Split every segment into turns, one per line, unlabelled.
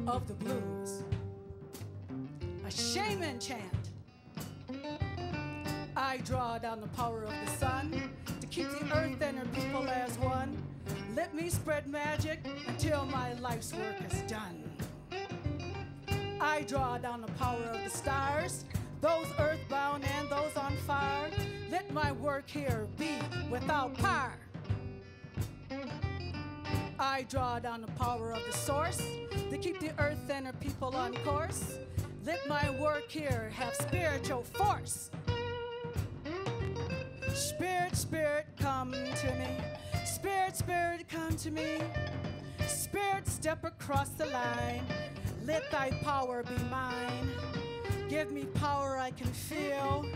of the blues. A shaman chant. I draw down the power of the sun to keep the earth and her people as one. Let me spread magic until my life's work is done. I draw down the power of the stars, those earthbound and those on fire. Let my work here be without par. I draw down the power of the source to keep the earth and her people on course. Let my work here have spiritual force. Spirit, spirit, come to me. Spirit, spirit, come to me. Spirit, step across the line. Let thy power be mine. Give me power I can feel.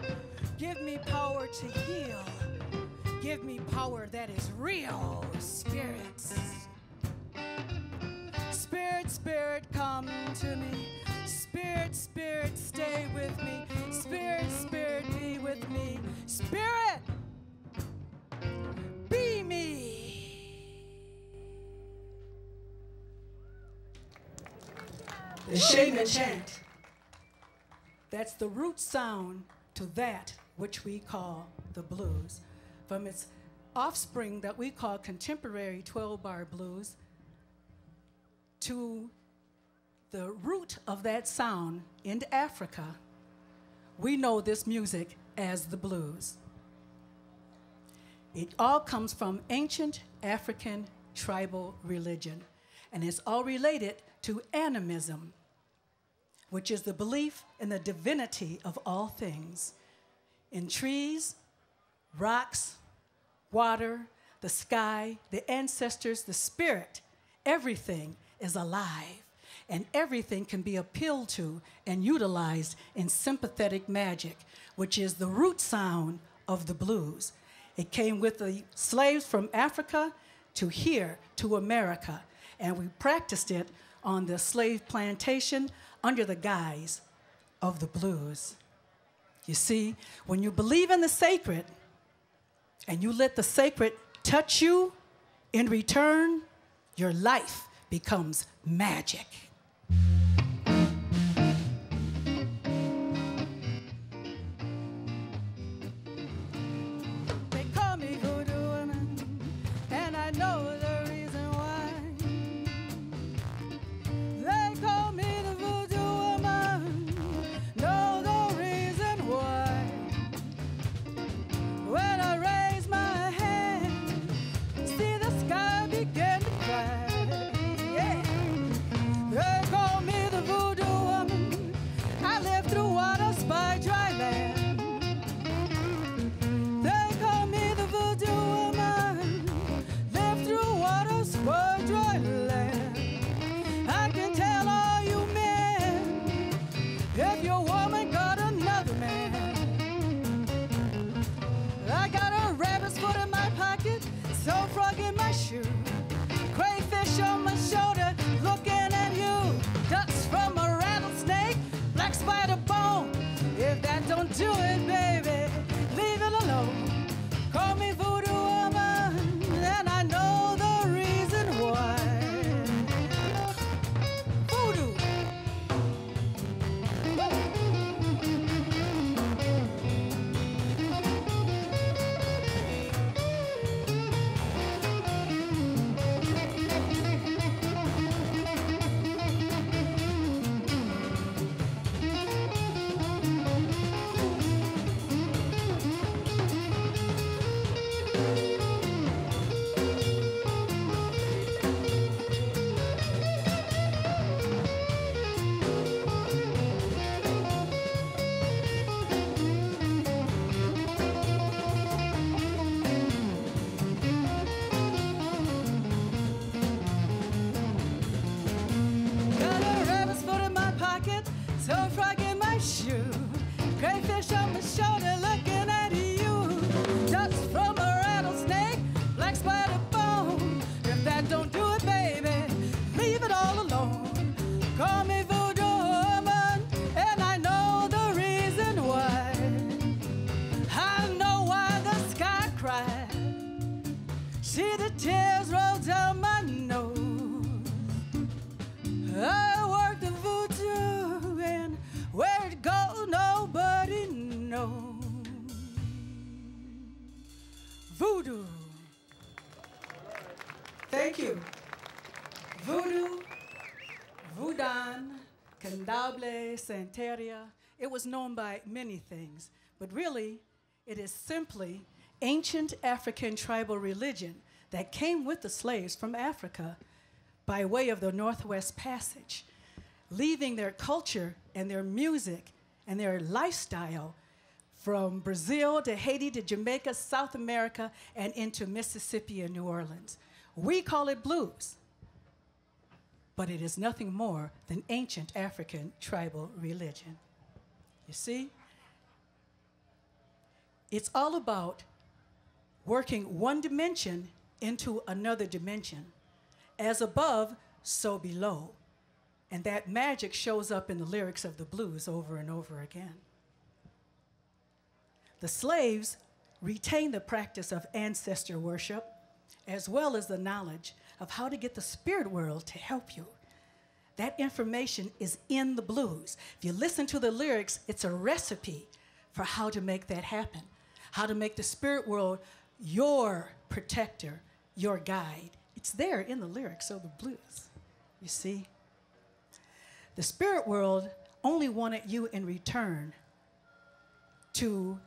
Give me power to heal. Give me power that is real. Spirits. Spirit, spirit, come to me. Spirit, spirit, stay with me. Spirit, spirit, be with me. Spirit, be me. The shaman chant. That's the root sound to that which we call the blues. From its offspring that we call contemporary 12-bar blues, to the root of that sound in Africa, we know this music as the blues. It all comes from ancient African tribal religion, and it's all related to animism, which is the belief in the divinity of all things, in trees, rocks, water, the sky, the ancestors, the spirit. Everything is alive, and everything can be appealed to and utilized in sympathetic magic, which is the root sound of the blues. It came with the slaves from Africa to here, to America, and we practiced it on the slave plantation under the guise of the blues. You see, when you believe in the sacred and you let the sacred touch you, in return, your life becomes magic. They call me voodoo woman, and I know the reason why. They call me the voodoo woman, know the reason why. When I raise my hand, see the sky begin to cry. Yeah. They call me the voodoo woman. I live through waters by dry land. They call me the voodoo woman. Live through waters by dry land. I can tell all you men if your woman got another man. I got a rabbit's foot in my pocket, so frog in my shoe, crayfish on my shoulder, looking at you, ducks from a rattlesnake, black spider bone. If that don't do it, baby, leave it alone. Call me voodoo woman, and I know the reason why. Voodoo. Got a rabbit's foot in my pocket, so frog in my shoe, crayfish on my shoulder, looking at you, ducks from a rattlesnake, black spider bone. If that don't do it, baby, leave it all alone. Call me voodoo woman, and I know the reason why. I know why the sky cried. See the tears roll down my nose. I work the voodoo, and where it goes, nobody knows. Voodoo. Thank you. Voodoo, Voodoo, Candomblé, Santeria. It was known by many things, but really, it is simply ancient African tribal religion that came with the slaves from Africa by way of the Northwest Passage, leaving their culture and their music and their lifestyle from Brazil to Haiti to Jamaica, South America, and into Mississippi and New Orleans. We call it blues, but it is nothing more than ancient African tribal religion. You see? It's all about working one dimension into another dimension. As above, so below. And that magic shows up in the lyrics of the blues over and over again. The slaves retained the practice of ancestor worship, as well as the knowledge of how to get the spirit world to help you. That information is in the blues. If you listen to the lyrics, it's a recipe for how to make that happen, how to make the spirit world your protector, your guide. It's there in the lyrics of the blues. You see? The spirit world only wanted you in return to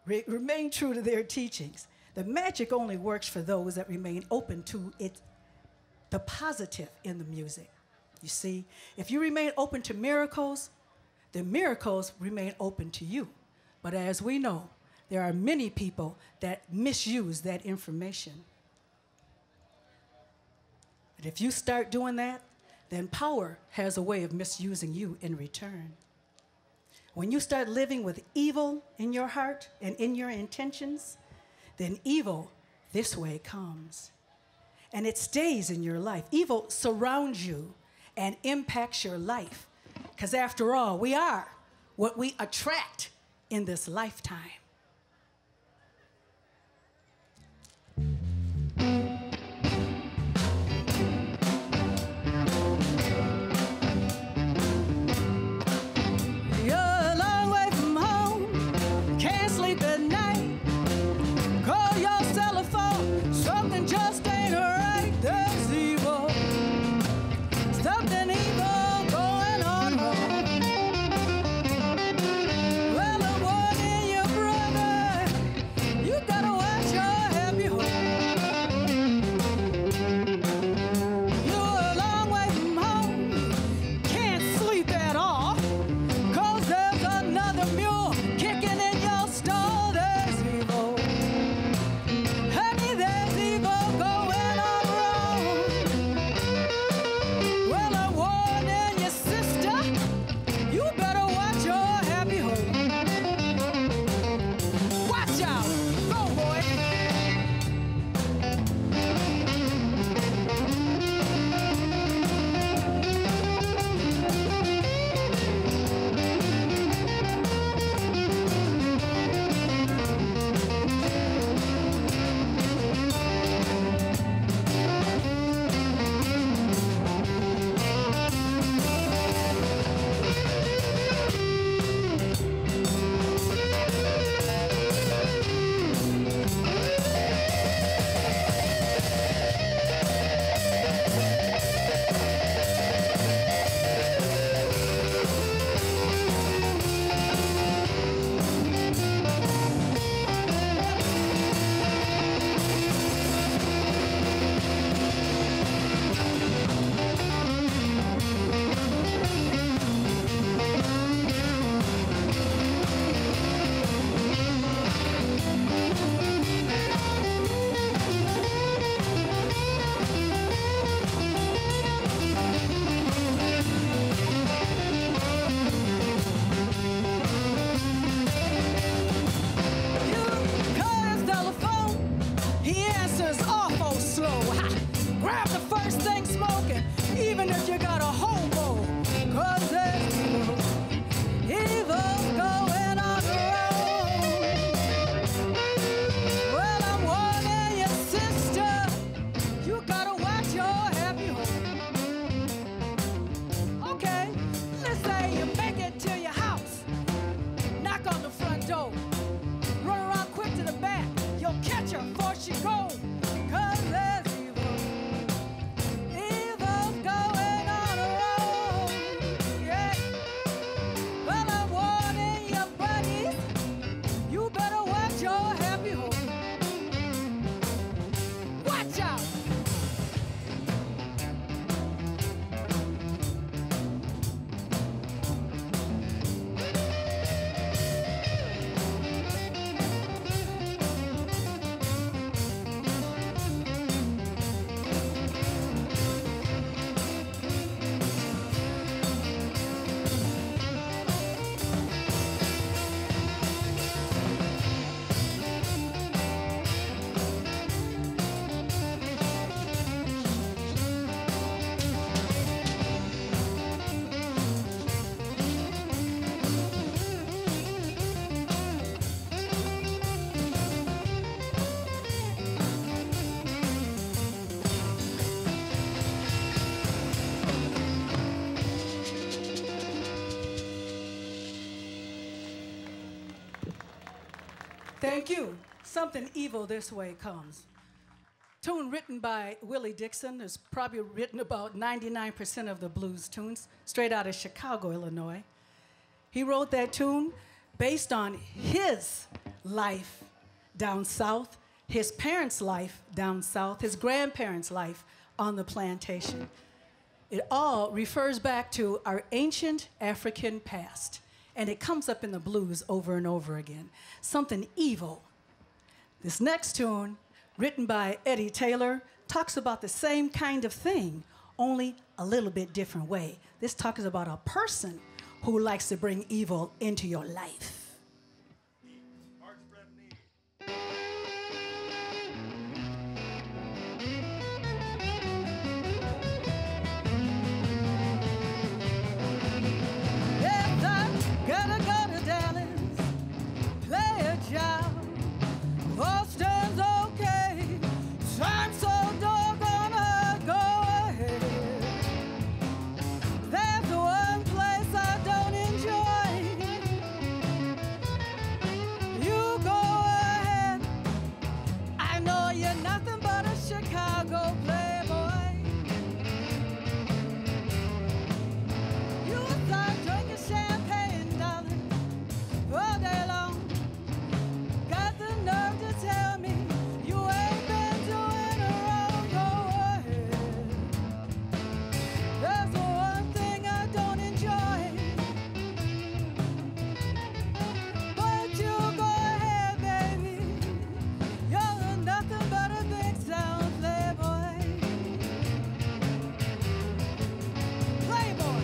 remain true to their teachings. The magic only works for those that remain open to the positive in the music. You see, if you remain open to miracles, the miracles remain open to you. But as we know, there are many people that misuse that information. But if you start doing that, then power has a way of misusing you in return. When you start living with evil in your heart and in your intentions, then evil this way comes. And it stays in your life. Evil surrounds you and impacts your life. Because after all, we are what we attract in this lifetime. Thank you. Something evil this way comes. Tune written by Willie Dixon. It's probably written about 99% of the blues tunes, straight out of Chicago, Illinois. He wrote that tune based on his life down south, his parents' life down south, his grandparents' life on the plantation. It all refers back to our ancient African past, and it comes up in the blues over and over again. Something evil. This next tune, written by Eddie Taylor, talks about the same kind of thing, only a little bit different way. This talks about a person who likes to bring evil into your life.
Gotta go to Dallas, play a job. Boston's okay, so I'm so doggone go ahead. There's one place I don't enjoy. You go ahead. I know you're nothing but a Chicago playboy. You start drinking champagne all day long. Got the nerve to tell me you ain't been doing wrong. Go ahead. There's the one thing I don't enjoy. But you go ahead, baby. You're nothing but a big sound playboy. Playboy.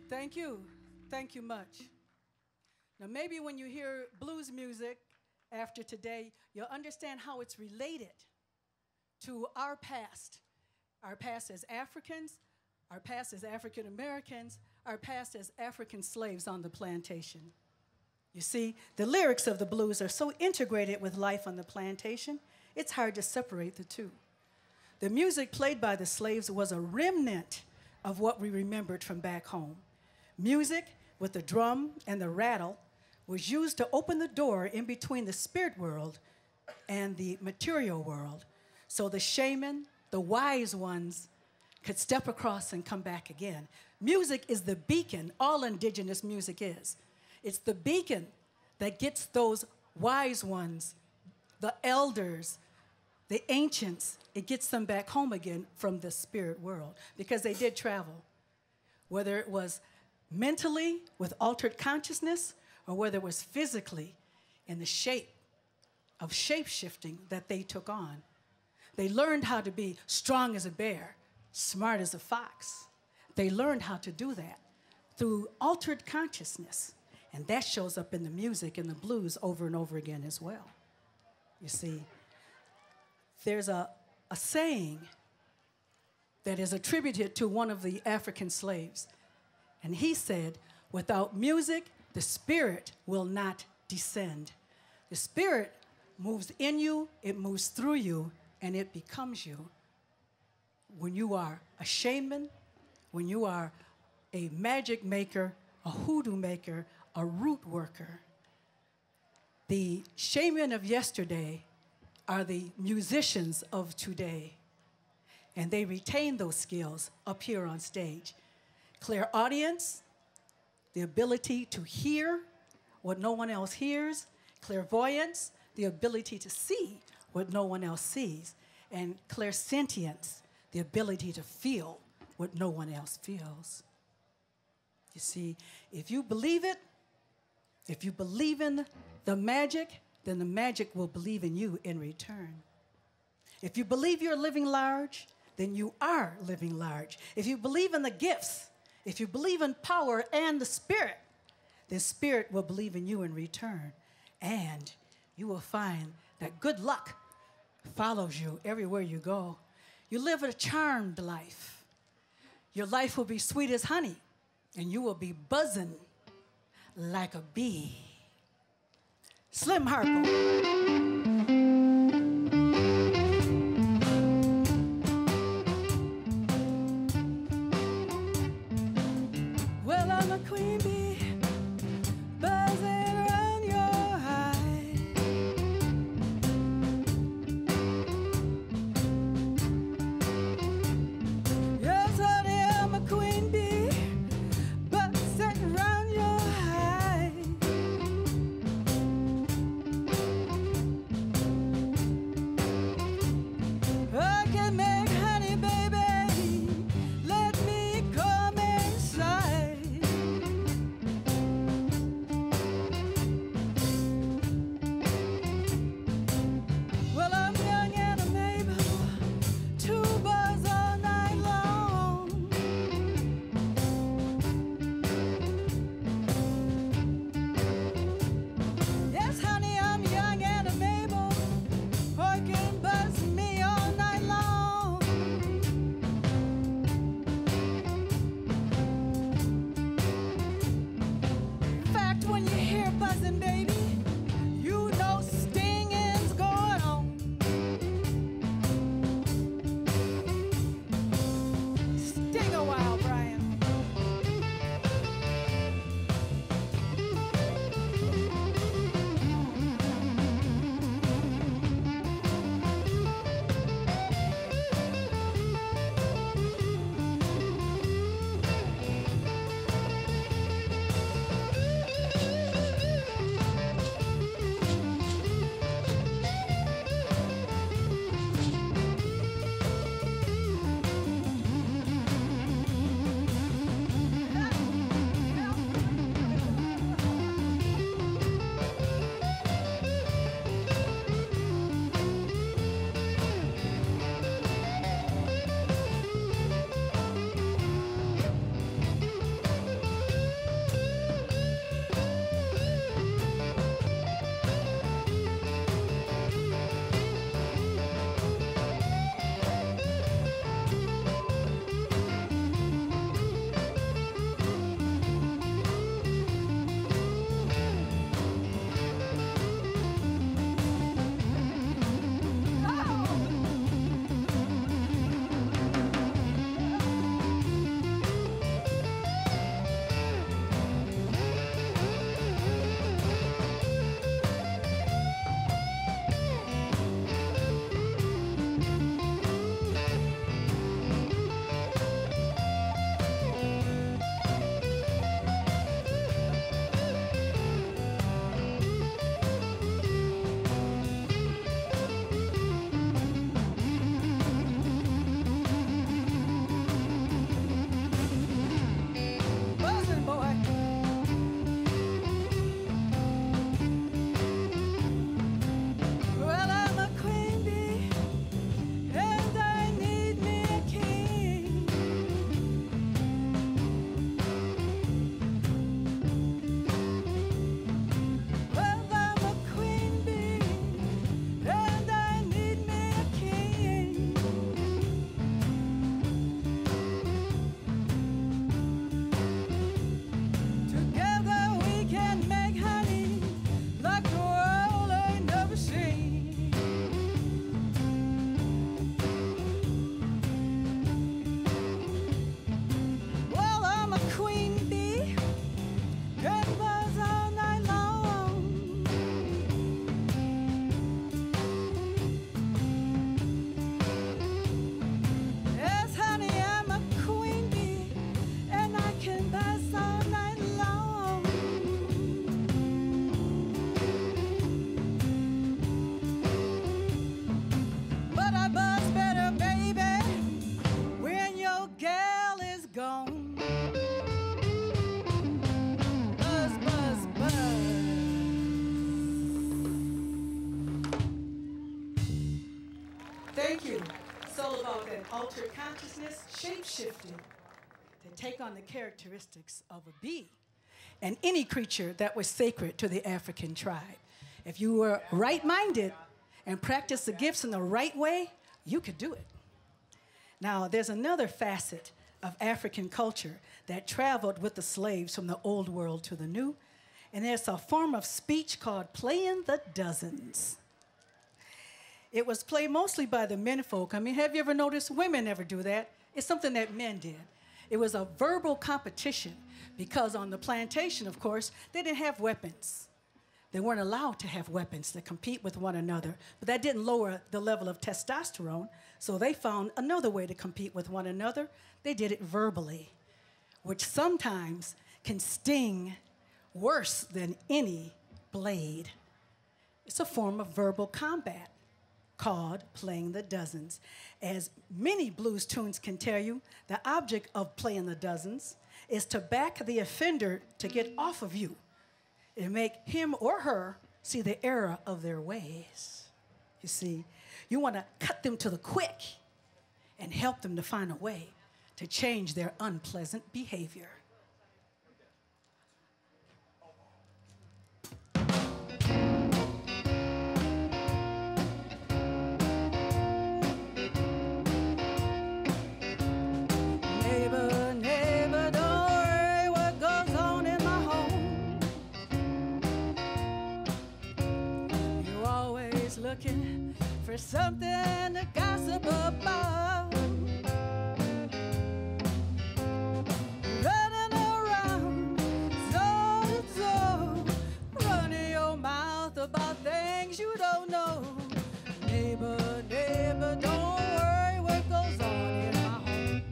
Thank you. Thank you much. Now, maybe when you hear blues music after today, you'll understand how it's related to our past as Africans, our past as African Americans, our past as African slaves on the plantation. You see, the lyrics of the blues are so integrated with life on the plantation, it's hard to separate the two. The music played by the slaves was a remnant of what we remembered from back home. Music with the drum and the rattle was used to open the door in between the spirit world and the material world. So the shaman, the wise ones, could step across and come back again. Music is the beacon. All indigenous music is. It's the beacon that gets those wise ones, the elders, the ancients, it gets them back home again from the spirit world because they did travel. Whether it was mentally with altered consciousness or whether it was physically in the shape of shape-shifting that they took on. They learned how to be strong as a bear, smart as a fox. They learned how to do that through altered consciousness. And that shows up in the music and the blues over and over again as well. You see, there's a saying that is attributed to one of the African slaves. And he said, without music, the spirit will not descend. The spirit moves in you, it moves through you, and it becomes you. When you are a shaman, when you are a magic maker, a hoodoo maker, a root worker, the shaman of yesterday are the musicians of today. And they retain those skills up here on stage. Clairaudience, the ability to hear what no one else hears. Clairvoyance, the ability to see what no one else sees. And clairsentience, the ability to feel what no one else feels. You see, if you believe it, if you believe in the magic, then the magic will believe in you in return. If you believe you're living large, then you are living large. If you believe in the gifts, if you believe in power and the spirit, then spirit will believe in you in return. And you will find that good luck follows you everywhere you go. You live a charmed life. Your life will be sweet as honey, and you will be buzzing like a bee. Slim Harpo.
Well, I'm a queen bee, buzzing around your hive. Yes, honey, I'm a queen bee, buzzing around your hive. I can make honey, baby, let me come inside. Well, I'm young and I'm able to buzz all night long. Yes, honey, I'm young and I'm able, I can buzz me all night long. In fact, when you hear buzzing, baby, you know stinging's going on. Sting a while, Brian.
Thank you. It's all about that altered consciousness, shape-shifting, to take on the characteristics of a bee and any creature that was sacred to the African tribe. If you were right-minded and practiced the gifts in the right way, you could do it. Now, there's another facet of African culture that traveled with the slaves from the old world to the new, and there's a form of speech called playing the dozens. It was played mostly by the menfolk. I mean, have you ever noticed women never do that? It's something that men did. It was a verbal competition because on the plantation, of course, they didn't have weapons. They weren't allowed to have weapons to compete with one another, but that didn't lower the level of testosterone, so they found another way to compete with one another. They did it verbally, which sometimes can sting worse than any blade. It's a form of verbal combat called playing the dozens. As many blues tunes can tell you, the object of playing the dozens is to back the offender to get off of you and make him or her see the error of their ways. You see, you want to cut them to the quick and help them to find a way to change their unpleasant behavior. Looking for something to gossip about, running around door to door, running your mouth about things you don't know. Neighbor, neighbor, don't worry what goes on in my home.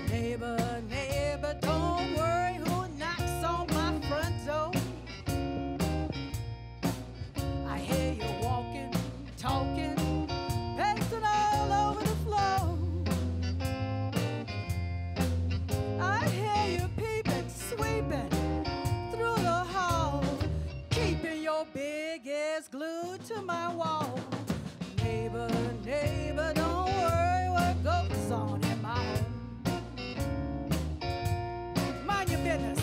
Neighbor, neighbor, don't worry who knocks on my front door. Talking, pacing all over the floor. I hear you peeping, sweeping through the hall, keeping your big ass glued to my wall. Neighbor, neighbor, don't worry what goes on in my home. Mind your business.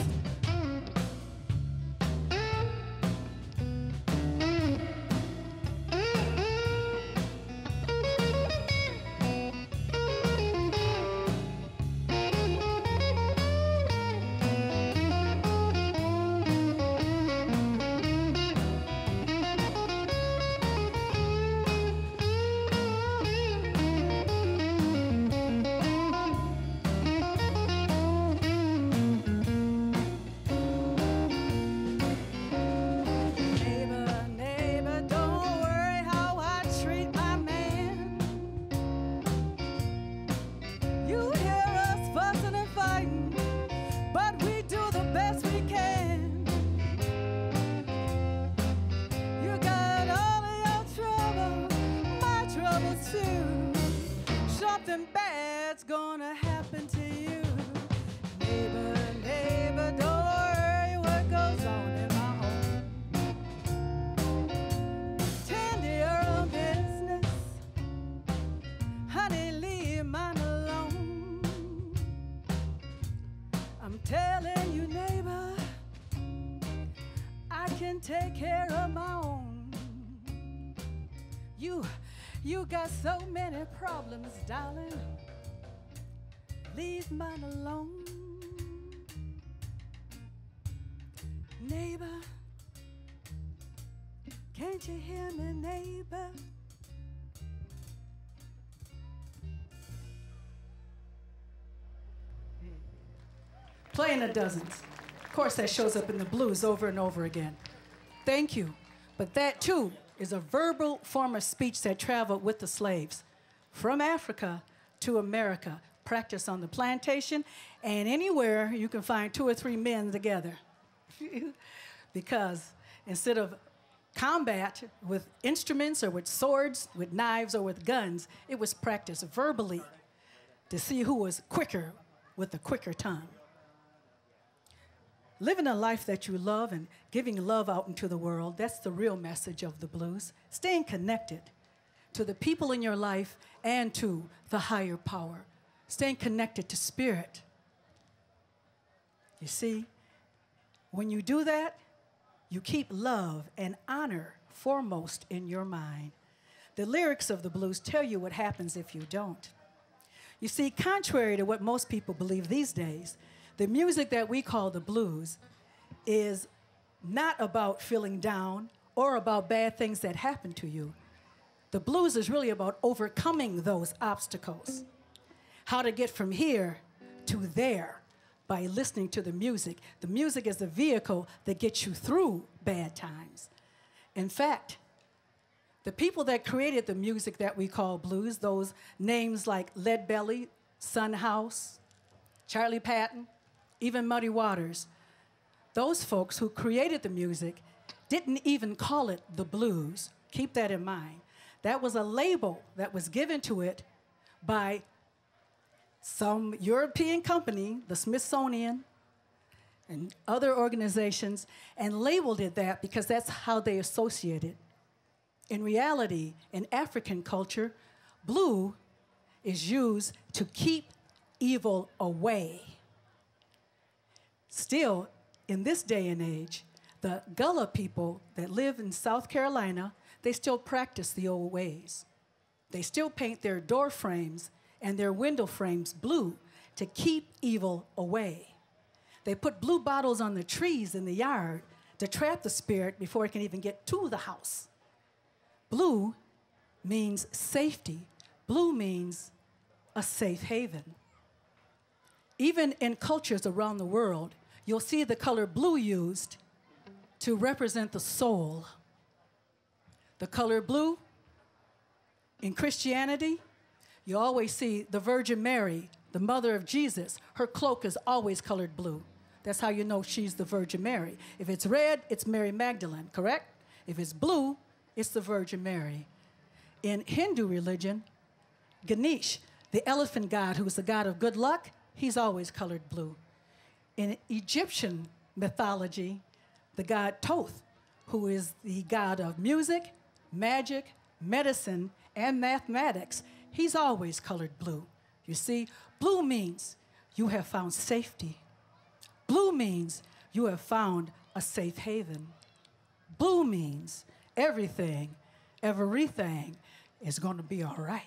Something bad's gonna happen to you. Neighbor, neighbor, don't worry what goes on in my home. Tend to your own business. Honey, leave mine alone. I'm telling you, neighbor, I can take care of my own. You got so many problems, darling. Leave mine alone. Neighbor, can't you hear me, neighbor? Playing the dozens. Of course, that shows up in the blues over and over again. Thank you. But that, too, is a verbal form of speech that traveled with the slaves from Africa to America, practiced on the plantation, and anywhere you can find 2 or 3 men together. Because instead of combat with instruments or with swords, with knives or with guns, it was practiced verbally to see who was quicker with the quicker tongue. Living a life that you love and giving love out into the world, that's the real message of the blues. Staying connected to the people in your life and to the higher power. Staying connected to spirit. You see, when you do that, you keep love and honor foremost in your mind. The lyrics of the blues tell you what happens if you don't. You see, contrary to what most people believe these days, the music that we call the blues is not about feeling down or about bad things that happen to you. The blues is really about overcoming those obstacles. How to get from here to there by listening to the music. The music is the vehicle that gets you through bad times. In fact, the people that created the music that we call blues, those names like Leadbelly, Son House, Charlie Patton, even Muddy Waters, those folks who created the music didn't even call it the blues. Keep that in mind. That was a label that was given to it by some European company, the Smithsonian, and other organizations, and labeled it that because that's how they associate it. In reality, in African culture, blue is used to keep evil away. Still, in this day and age, the Gullah people that live in South Carolina, they still practice the old ways. They still paint their door frames and their window frames blue to keep evil away. They put blue bottles on the trees in the yard to trap the spirit before it can even get to the house. Blue means safety. Blue means a safe haven. Even in cultures around the world, you'll see the color blue used to represent the soul. The color blue, in Christianity, you always see the Virgin Mary, the mother of Jesus. Her cloak is always colored blue. That's how you know she's the Virgin Mary. If it's red, it's Mary Magdalene, correct? If it's blue, it's the Virgin Mary. In Hindu religion, Ganesh, the elephant god who's the god of good luck, he's always colored blue. In Egyptian mythology, the god Thoth, who is the god of music, magic, medicine, and mathematics, he's always colored blue. You see, blue means you have found safety. Blue means you have found a safe haven. Blue means everything is going to be all right.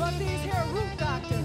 of these here root doctors.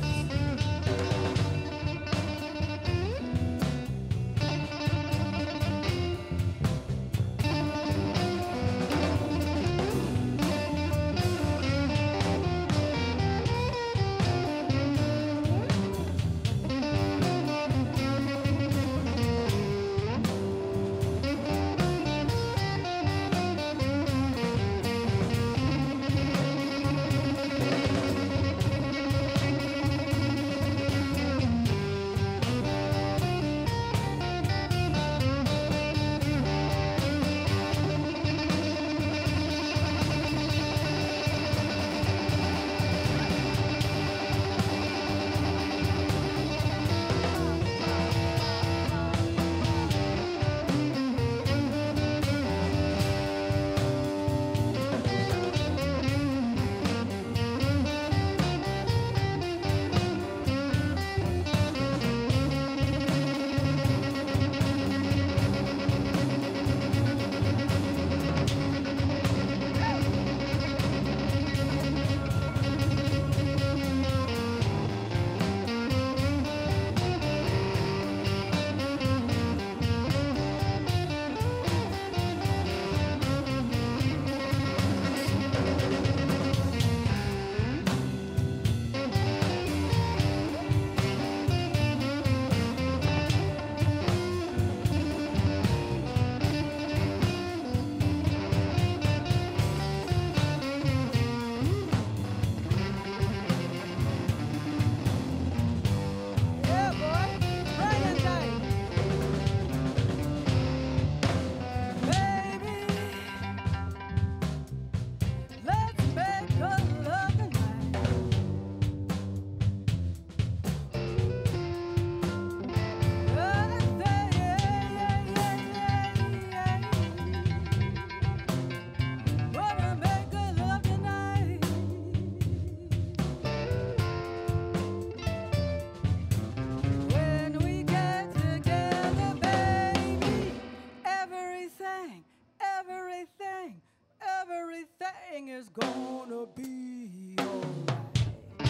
Everything is gonna be alright.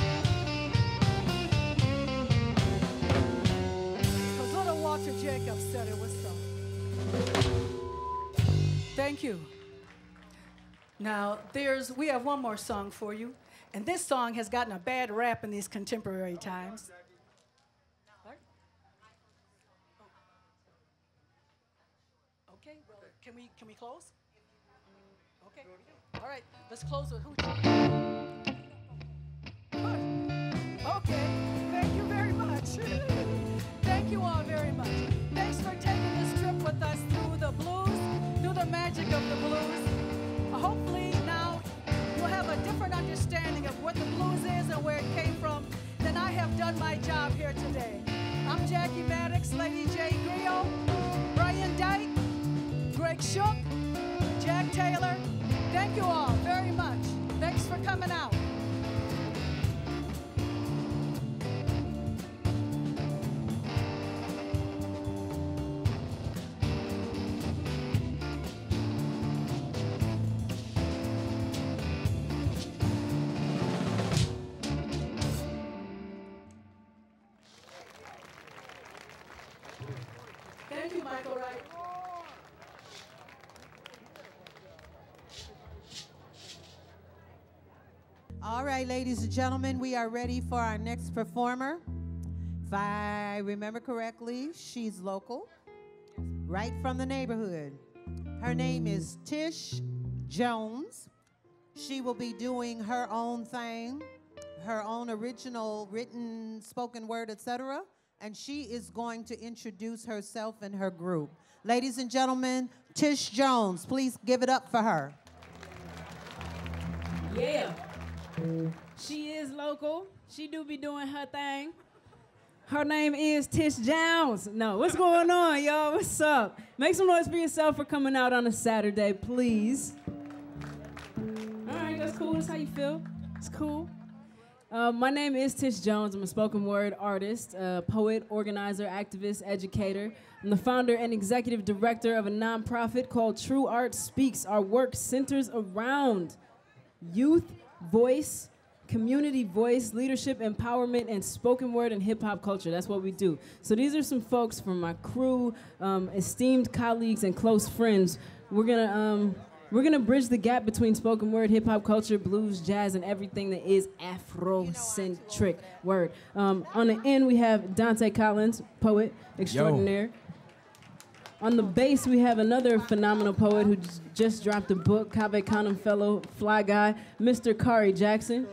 'Cause little Walter Jacobs said it was so. Thank you. Now, we have one more song for you, and this song has gotten a bad rap in these contemporary times. Okay, well, can we close? Okay, all right, let's close with Hoochie. Okay, thank you very much. Thank you all very much. Thanks for taking this trip with us through the blues, through the magic of the blues. Hopefully now you'll have a different understanding of what the blues is and where it came from than I have done my job here today. I'm Jackie Maddox, Lady J. Griot, Brian Dyke, Greg Shook, Jack Taylor. Thank you all very much. Thanks for coming out. Thank you, Michael Wright.
All right, ladies and gentlemen, we are ready for our next performer. If I remember correctly, she's local, right from the neighborhood. Her name is Tish Jones. She will be doing her own thing, her own original written, spoken word, etc. And she is going to introduce herself and her group. Ladies and gentlemen, Tish Jones, please give it up for her.
Yeah. She is local. She do be doing her thing. Her name is Tish Jones. No, what's going on, y'all? What's up? Make some noise for yourself for coming out on a Saturday, please. All right, that's cool. That's how you feel. It's cool. My name is Tish Jones. I'm a spoken word artist, poet, organizer, activist, educator. I'm the founder and executive director of a nonprofit called True Art Speaks. Our work centers around youth voice, community voice, leadership, empowerment, and spoken word and hip-hop culture. That's what we do. So these are some folks from my crew, esteemed colleagues and close friends. We're gonna bridge the gap between spoken word, hip-hop culture, blues, jazz, and everything that is Afrocentric. Word. On the end, we have Donte Collins, poet extraordinaire. On the bass, we have another phenomenal poet who just dropped a book, Cave Canem fellow, fly guy, Mr. Khary Jackson.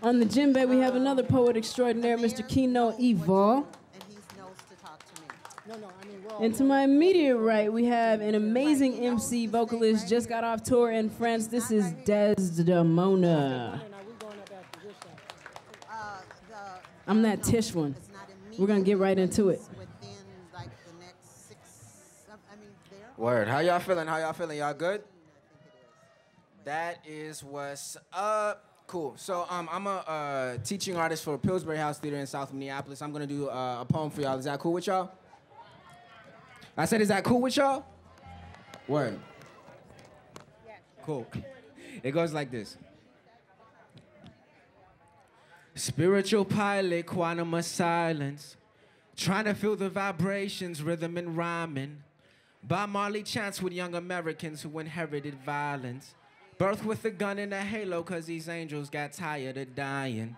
On the djembe, we have another poet extraordinaire, Mr. Keno Evol. And to my immediate right, we have an amazing MC vocalist, just got off tour in France. This is Desdamona. I'm that Tish one. We're gonna get right into it.
Word. How y'all feeling? How y'all feeling? Y'all good? That is what's up. Cool. So I'm a teaching artist for Pillsbury House Theater in South Minneapolis. I'm gonna do a poem for y'all. Is that cool with y'all? I said, is that cool with y'all? Word. Cool. It goes like this. Spiritual pilot, quantum of silence. Trying to feel the vibrations, rhythm and rhyming. Bob Marley chants with young Americans who inherited violence. Birth with a gun and a halo cause these angels got tired of dying.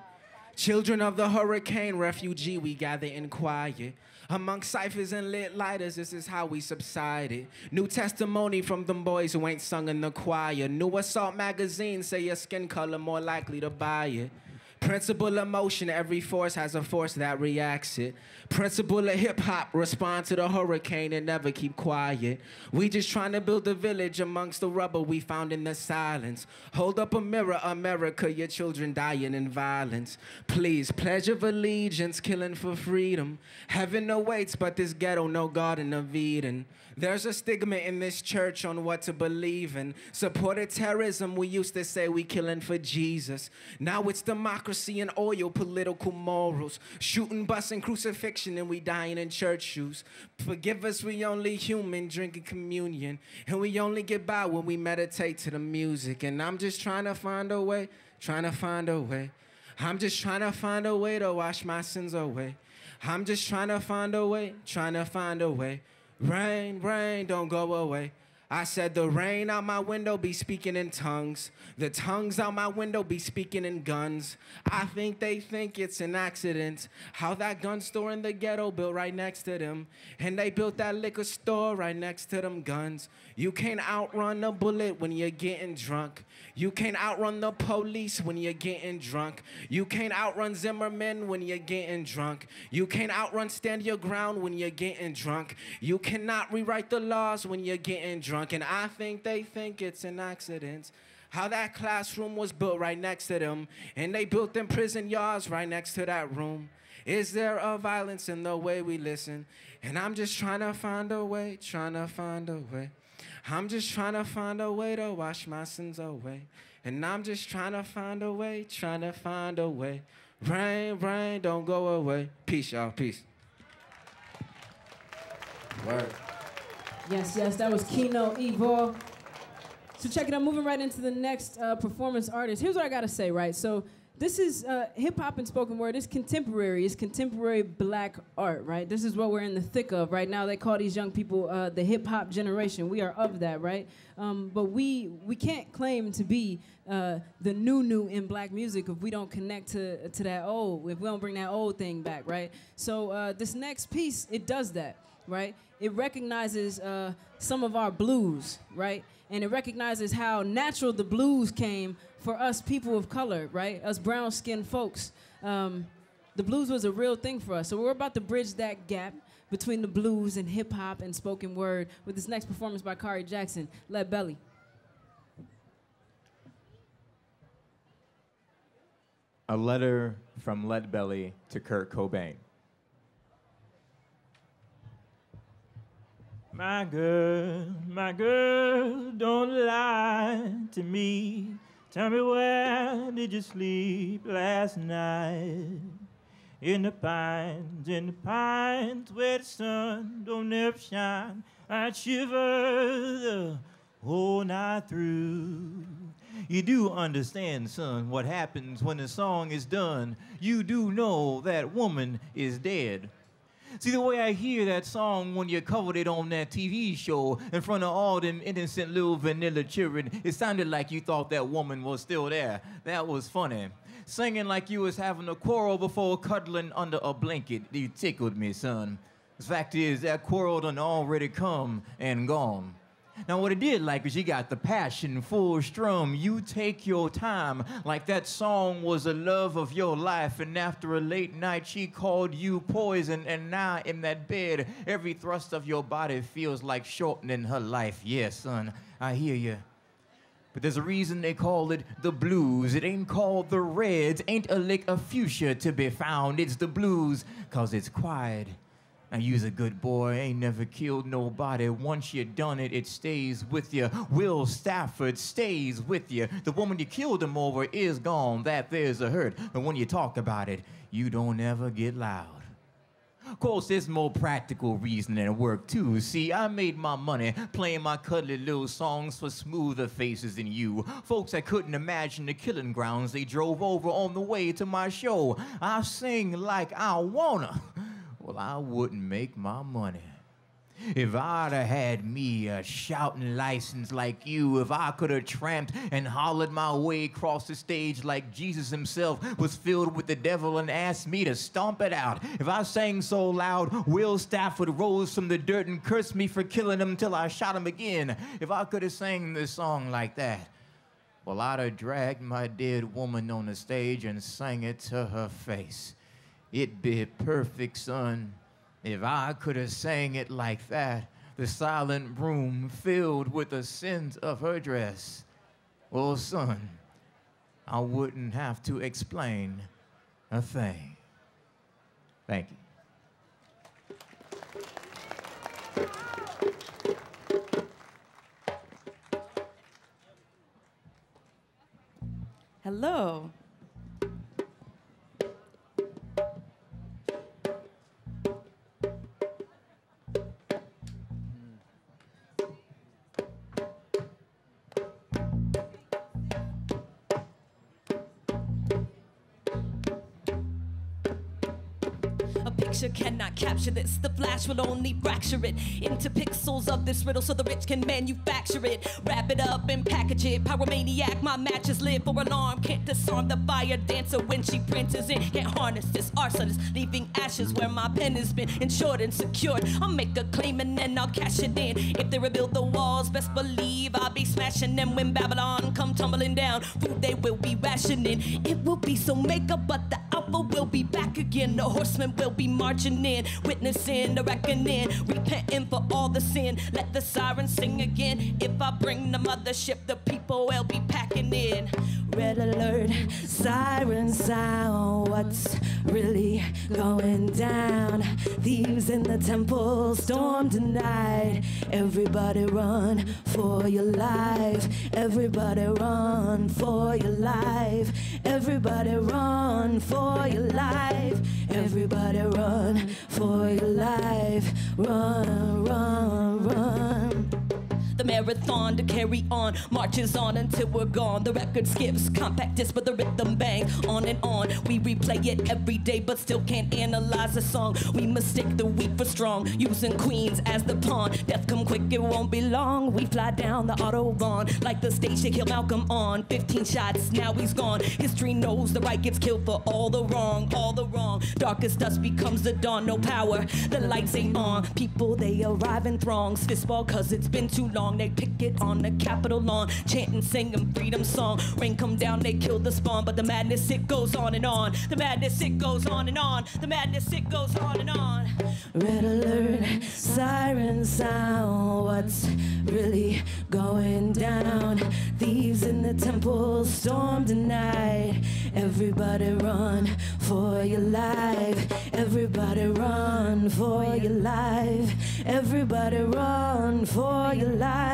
Children of the hurricane refugee, we gather in quiet. Among ciphers and lit lighters, this is how we subsided. New testimony from them boys who ain't sung in the choir. New Assault magazine say your skin color more likely to buy it. Principle of motion, every force has a force that reacts it. Principle of hip-hop, respond to the hurricane and never keep quiet. We just trying to build a village amongst the rubble we found in the silence. Hold up a mirror, America, your children dying in violence. Please, pledge of allegiance, killing for freedom. Heaven awaits, but this ghetto, no Garden of Eden. There's a stigma in this church on what to believe in. Supported terrorism, we used to say we killing for Jesus. Now it's democracy and oil, political morals. Shooting, busting, crucifixion, and we dying in church shoes. Forgive us, we only human, drinking communion. And we only get by when we meditate to the music. And I'm just trying to find a way, trying to find a way. I'm just trying to find a way to wash my sins away. I'm just trying to find a way, trying to find a way. Rain, rain, don't go away. I said the rain out my window be speaking in tongues. The tongues out my window be speaking in guns. I think they think it's an accident. How that gun store in the ghetto built right next to them. And they built that liquor store right next to them guns. You can't outrun a bullet when you're getting drunk. You can't outrun the police when you're getting drunk. You can't outrun Zimmerman when you're getting drunk. You can't outrun stand your ground when you're getting drunk. You cannot rewrite the laws when you're getting drunk. And I think they think it's an accident. How that classroom was built right next to them. And they built them prison yards right next to that room. Is there a violence in the way we listen? And I'm just trying to find a way, trying to find a way. I'm just trying to find a way to wash my sins away. And I'm just trying to find a way, trying to find a way. Rain, rain, don't go away. Peace, y'all, peace. Word.
Yes, yes, that was Keno Evol. So check it out, moving right into the next performance artist. Here's what I gotta say, right? So this is hip-hop and spoken word. It's contemporary black art, right? This is what we're in the thick of right now. They call these young people the hip-hop generation. We are of that, right? But we can't claim to be the new in black music if we don't connect to that old, if we don't bring that old thing back, right? So this next piece, it does that, right? It recognizes some of our blues, right? And it recognizes how natural the blues came for us people of color, right? Us brown-skinned folks. The blues was a real thing for us. So we're about to bridge that gap between the blues and hip-hop and spoken word with this next performance by Khary Jackson, Lead Belly.
A letter from Lead Belly to Kurt Cobain. My girl, don't lie to me. Tell me, where did you sleep last night? In the pines where the sun don't ever shine. I'd shiver the whole night through. You do understand, son, what happens when the song is done. You do know that woman is dead. See, the way I hear that song when you covered it on that TV show in front of all them innocent little vanilla children, it sounded like you thought that woman was still there. That was funny. Singing like you was having a quarrel before cuddling under a blanket. You tickled me, son. The fact is, that quarrel done already come and gone. Now, what I did like is you got the passion full strum. You take your time like that song was the love of your life. And after a late night, she called you poison. And now in that bed, every thrust of your body feels like shortening her life. Yes, son, I hear you. But there's a reason they call it the blues. It ain't called the reds. Ain't a lick of fuchsia to be found. It's the blues, 'cause it's quiet. Now, you's a good boy, ain't never killed nobody. Once you done it, it stays with you. Will Stafford stays with you. The woman you killed him over is gone, that there's a hurt. But when you talk about it, you don't ever get loud. Of course, there's more practical reason at work, too. See, I made my money playing my cuddly little songs for smoother faces than you. Folks that couldn't imagine the killing grounds they drove over on the way to my show. I sing like I wanna. Well, I wouldn't make my money. If I'd have had me a shouting license like you, if I could have tramped and hollered my way across the stage like Jesus himself was filled with the devil and asked me to stomp it out, if I sang so loud, Will Stafford rose from the dirt and cursed me for killing him till I shot him again, if I could have sang this song like that, well, I'd have dragged my dead woman on the stage and sang it to her face. It'd be perfect, son, if I could have sang it like that, the silent room filled with the sins of her dress. Well, son, I wouldn't have to explain a thing. Thank you.
Hello.
Cannot capture this. The flash will only fracture it into pixels of this riddle so the rich can manufacture it. Wrap it up and package it. Pyromaniac, my matches live for alarm. Can't disarm the fire dancer when she princes in. Can't harness this arsonist, leaving ashes where my pen has been insured and secured. I'll make a claim and then I'll cash it in. If they rebuild the walls, best believe I'll be smashing them when Babylon come tumbling down. Food they will be rationing. It will be so makeup, but the alpha will be back again. The horsemen will be marching in, witnessing the reckoning, repenting for all the sin. Let the sirens sing again. If I bring the mothership, the people will be packing in. Red alert, siren sound. What's really going down? Thieves in the temple, storm tonight. Everybody run for your life. Everybody run for your life. Everybody run for your life. Everybody run for your life. Run, run, run. The marathon to carry on marches on until we're gone. The record skips, compact disc, but the rhythm bang on and on. We replay it every day, but still can't analyze a song. We mistake the weak for strong, using queens as the pawn. Death come quick, it won't be long. We fly down the Autobahn like the stage they kill Malcolm on. 15 shots, now he's gone. History knows the right gets killed for all the wrong, all the wrong. Darkest dusk becomes the dawn, no power. The lights ain't on. People, they arrive in throngs. Fistball, cause it's been too long. They pick it on the Capitol lawn, chanting, singing freedom song. Rain come down, they kill the spawn, but the madness, it goes on and on. The madness, it goes on and on. The madness, it goes on and on. Red alert, siren sound. What's really going down? Thieves in the temple, storm tonight. Everybody run for your life. Everybody run for your life. Everybody run for your life.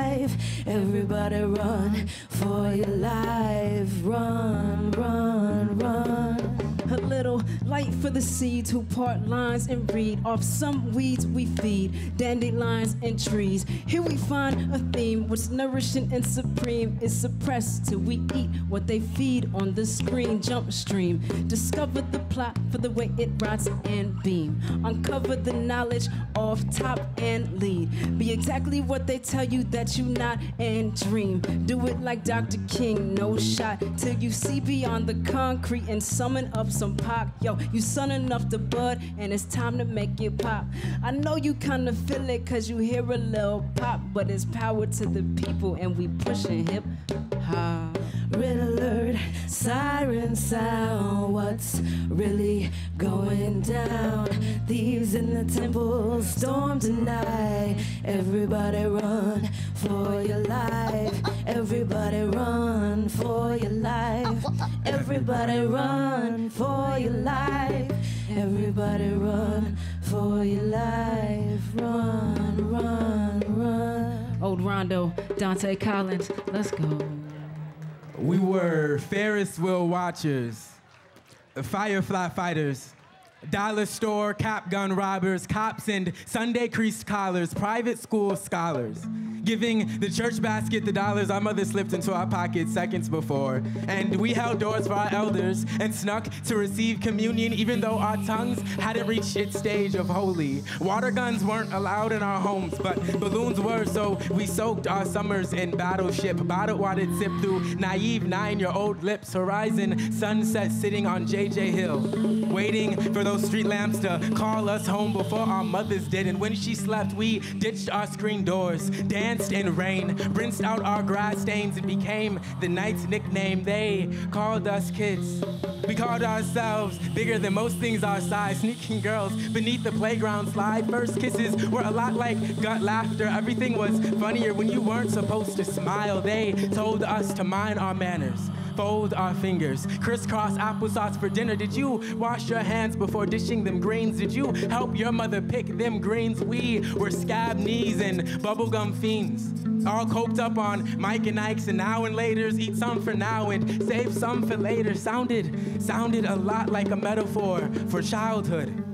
Everybody run for your life. Run, run, run.
A little light wait for the seeds who part lines and read off some weeds we feed, dandelions and trees. Here we find a theme, what's nourishing and supreme is suppressed till we eat what they feed on the screen. Jump stream, discover the plot for the way it rots and beam. Uncover the knowledge off top and lead. Be exactly what they tell you that you not and dream. Do it like Dr. King, no shot till you see beyond the concrete and summon up some pop. Yo, you son enough to bud and it's time to make it pop. I know you kinda feel it cause you hear a little pop, but it's power to the people and we pushing hip hop.
Red alert, siren sound, what's really going down? Thieves in the temple, storm tonight. Everybody run for your life. Everybody run for your life. Everybody run for your life. Everybody run for your life. Run, run, run.
Old Rondo, Donte Collins, let's go.
We were Ferris wheel watchers, firefly fighters, dollar store cap gun robbers, cops and Sunday creased collars, private school scholars, giving the church basket the dollars our mother slipped into our pockets seconds before. And we held doors for our elders and snuck to receive communion even though our tongues hadn't reached its stage of holy. Water guns weren't allowed in our homes, but balloons were, so we soaked our summers in battleship, bottled water sip through naive 9-year-old lips, horizon sunset sitting on JJ Hill, waiting for those street lamps to call us home before our mothers did. And when she slept, we ditched our screen doors, danced in rain, rinsed out our grass stains, and became the night's nickname. They called us kids. We called ourselves bigger than most things our size, sneaking girls beneath the playground slide. First kisses were a lot like gut laughter. Everything was funnier when you weren't supposed to smile. They told us to mind our manners, fold our fingers, crisscross applesauce for dinner. Did you wash your hands before dishing them greens? Did you help your mother pick them greens? We were scab knees and bubblegum fiends, all coped up on Mike and Ike's and now and laters. Eat some for now and save some for later. Sounded a lot like a metaphor for childhood,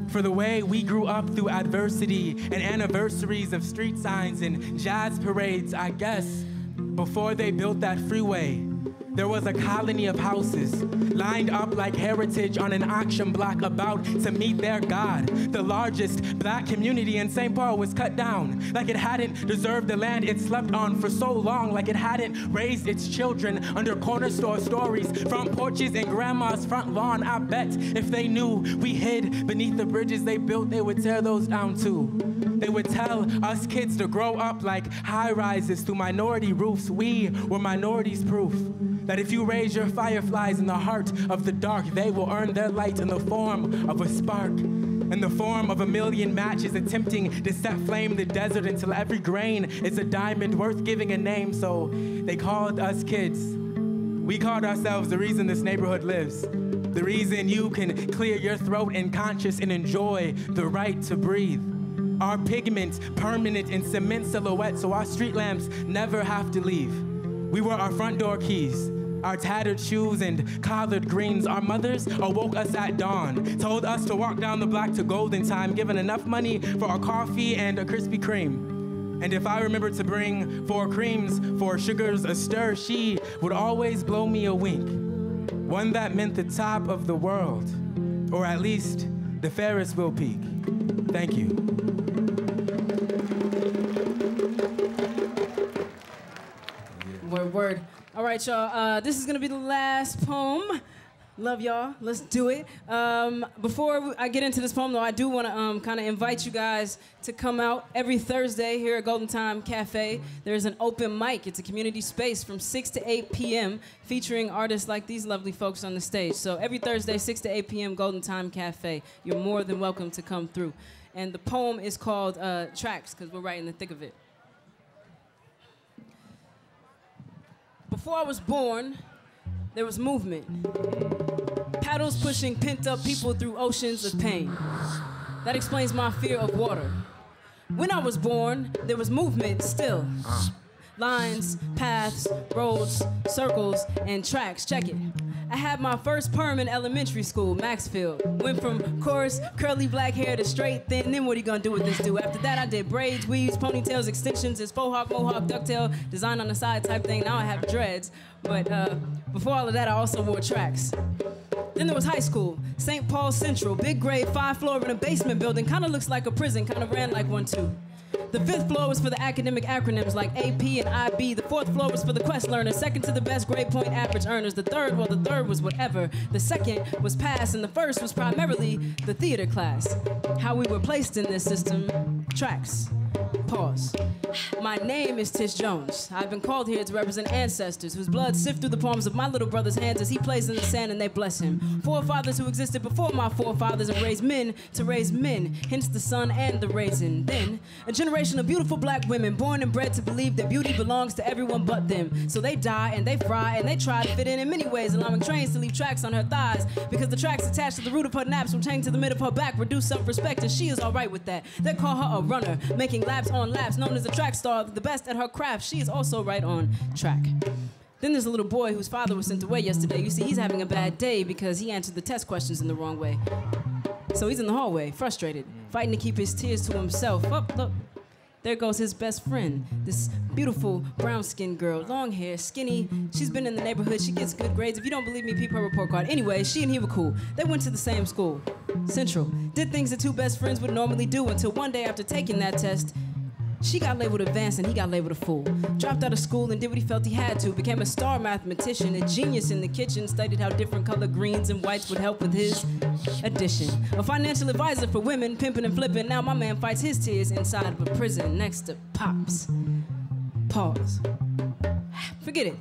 for the way we grew up through adversity and anniversaries of street signs and jazz parades. I guess before they built that freeway, there was a colony of houses lined up like heritage on an auction block about to meet their God. The largest black community in St. Paul was cut down like it hadn't deserved the land it slept on for so long, like it hadn't raised its children under corner store stories from porches and grandma's front lawn. I bet if they knew we hid beneath the bridges they built, they would tear those down too. They would tell us kids to grow up like high-rises through minority roofs. We were minorities proof that if you raise your fireflies in the heart of the dark, they will earn their light in the form of a spark, in the form of a million matches attempting to set flame the desert until every grain is a diamond worth giving a name. So they called us kids. We called ourselves the reason this neighborhood lives, the reason you can clear your throat and conscious and enjoy the right to breathe. Our pigment permanent in cement silhouette, so our street lamps never have to leave. We were our front door keys, our tattered shoes and collared greens. Our mothers awoke us at dawn, told us to walk down the block to Golden Time, given enough money for a coffee and a Krispy Kreme. And if I remembered to bring 4 creams, 4 sugars, a stir, she would always blow me a wink, one that meant the top of the world, or at least the Ferris wheel peak. Thank you.
Word. All right, y'all. This is gonna be the last poem. Love y'all. Let's do it. Before I get into this poem, though, I do want to kind of invite you guys to come out every Thursday here at Golden Time Cafe. There's an open mic. It's a community space from 6 to 8 p.m. featuring artists like these lovely folks on the stage. So every Thursday, 6 to 8 p.m., Golden Time Cafe. You're more than welcome to come through. And the poem is called Tracks, because we're right in the thick of it. Before I was born, there was movement. Paddles pushing pent-up people through oceans of pain. That explains my fear of water. When I was born, there was movement still. Lines, paths, roads, circles, and tracks. Check it. I had my first perm in elementary school, Maxfield. Went from coarse, curly black hair to straight thin. Then what are you gonna do with this dude? After that, I did braids, weaves, ponytails, extensions, it's faux hawk, mohawk, ducktail, design on the side type thing. Now I have dreads. But before all of that, I also wore tracks. Then there was high school, St. Paul Central, big grade, 5th floor in a basement building. Kind of looks like a prison, kind of ran like one too. The 5th floor was for the academic acronyms like AP and IB. The 4th floor was for the quest learners, second to the best grade point average earners. The third was whatever. The second was pass, and the first was primarily the theater class. How we were placed in this system, tracks. Pause. My name is Tish Jones. I've been called here to represent ancestors whose blood sift through the palms of my little brother's hands as he plays in the sand and they bless him. Forefathers who existed before my forefathers and raised men to raise men, hence the sun and the raisin. Then, a generation of beautiful black women born and bred to believe that beauty belongs to everyone but them. So they die and they fry and they try to fit in many ways, allowing trains to leave tracks on her thighs because the tracks attached to the root of her naps will chain to the mid of her back, reduce self-respect, and she is all right with that. They call her a runner, making laps on laps, known as a track star, the best at her craft. She is also right on track. Then there's a little boy whose father was sent away yesterday. You see, he's having a bad day because he answered the test questions in the wrong way. So he's in the hallway, frustrated, fighting to keep his tears to himself. Oh, look, there goes his best friend, this beautiful brown-skinned girl, long hair, skinny. She's been in the neighborhood, she gets good grades. If you don't believe me, peep her report card. Anyway, she and he were cool. They went to the same school, Central. Did things that two best friends would normally do until one day after taking that test, she got labeled advanced and he got labeled a fool. Dropped out of school and did what he felt he had to. Became a star mathematician, a genius in the kitchen. Studied how different color greens and whites would help with his addition. A financial advisor for women, pimping and flipping. Now my man fights his tears inside of a prison next to Pops. Pause. Forget it.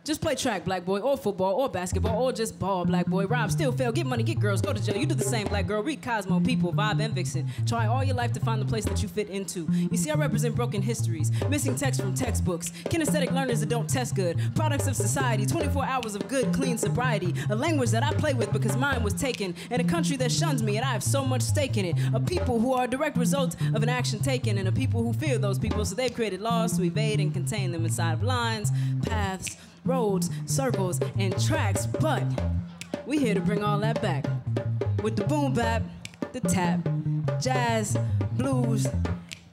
Just play track, black boy, or football, or basketball, or just ball, black boy. Rob, still fail, get money, get girls, go to jail. You do the same, black girl. Read Cosmo, People, Vibe, and Vixen. Try all your life to find the place that you fit into. You see, I represent broken histories, missing text from textbooks, kinesthetic learners that don't test good, products of society, 24 hours of good, clean sobriety, a language that I play with because mine was taken, and a country that shuns me, and I have so much stake in it. A people who are a direct result of an action taken, and a people who fear those people, so they've created laws to evade and contain them inside of lines, paths, roads, circles, and tracks, but we here to bring all that back. With the boom bap, the tap, jazz, blues,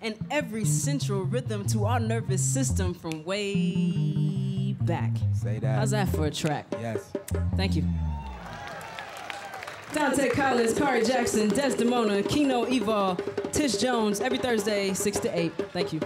and every central rhythm to our nervous system from way back.
Say that.
How's that for a track?
Yes.
Thank you. Donte Collins, Khary Jackson, Desdamona, Keno Evol, Tish Jones, every Thursday, 6 to 8. Thank you.